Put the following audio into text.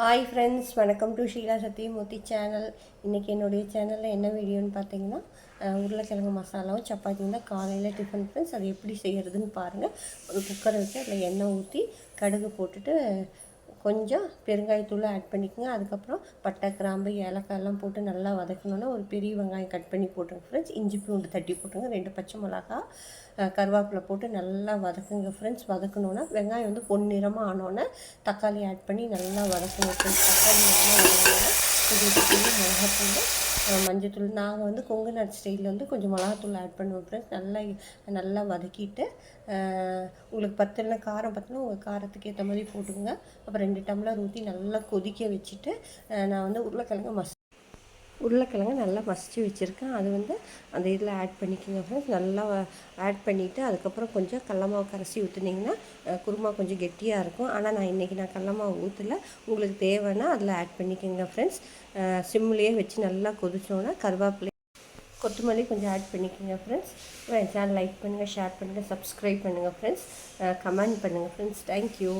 Hi friends, welcome to Sheela Sathyamoorthy channel. இன்றைக்கி என்னுடைய சேனலில் என்ன வீடியோன்னு பார்த்தீங்கன்னா, உருளைக்கிழங்கு மசாலாவும் சப்பாத்தியும் தான் காலையில் டிஃபன் ஃப்ரெண்ட்ஸ். அது எப்படி செய்கிறதுன்னு பாருங்கள். ஒரு குக்கரை வச்சு அதில் எண்ணெய் ஊற்றி கடுகு போட்டுட்டு கொஞ்சம் பெருங்காயத்தூள் ஆட் பண்ணிக்கோங்க. அதுக்கப்புறம் பட்டை, கிராம்பு, ஏலக்காயெல்லாம் போட்டு நல்லா வதக்கணுன்னா ஒரு பெரிய வெங்காயம் கட் பண்ணி போட்டுருங்க ஃப்ரெண்ட்ஸ். இஞ்சி பூண்டு தட்டி போட்டுருங்க. 2 பச்சை மிளகா, கருவேப்பிலை போட்டு நல்லா வதக்குங்க ஃப்ரெண்ட்ஸ். வதக்கணுன்னா வெங்காயம் வந்து பொன்னிறமாக ஆனோன்னே தக்காளி ஆட் பண்ணி நல்லா வதக்கணும் ஃப்ரெண்ட்ஸ். தக்காளி நல்லா வதங்கினா கொஞ்சம் மிளகாத்தூள், மஞ்சத்தூள். நாங்கள் வந்து கொங்கு நாட்டு ஸ்டைலில் வந்து கொஞ்சம் மிளகாத்தூள் ஆட் பண்ணுவோம் ஃப்ரெண்ட்ஸ். நல்லா வதக்கிட்டு உங்களுக்கு பத்தலைனா காரம் பற்றினா உங்கள் காரத்துக்கு ஏற்ற மாதிரி போட்டுக்கோங்க. அப்புறம் 2 டம்ளர் ஊற்றி நல்லா கொதிக்க வச்சுட்டு நான் வந்து உருளைக்கிழங்கு நல்லா மசிச்சு வச்சுருக்கேன். அது வந்து அந்த இதில் ஆட் பண்ணிக்கோங்க ஃப்ரெண்ட்ஸ். நல்லா ஆட் பண்ணிவிட்டு அதுக்கப்புறம் கொஞ்சம் கடல மாவு கரைச்சி ஊற்றுனீங்கன்னா குருமா கொஞ்சம் கெட்டியாக இருக்கும். ஆனால் இன்றைக்கி நான் கடல மாவு ஊற்றலை. உங்களுக்கு தேவைன்னா அதில் ஆட் பண்ணிக்கோங்க ஃப்ரெண்ட்ஸ். சிம்லேயே வச்சு நல்லா கொதிச்சோன்னா கருவேப்பிலை, கொத்தமல்லி கொஞ்சம் ஆட் பண்ணிக்கோங்க ஃப்ரெண்ட்ஸ். என் சேனல் லைக் பண்ணுங்கள், ஷேர் பண்ணுங்கள், சப்ஸ்கிரைப் பண்ணுங்கள் ஃப்ரெண்ட்ஸ். கமெண்ட் பண்ணுங்கள் ஃப்ரெண்ட்ஸ். தேங்க்யூ.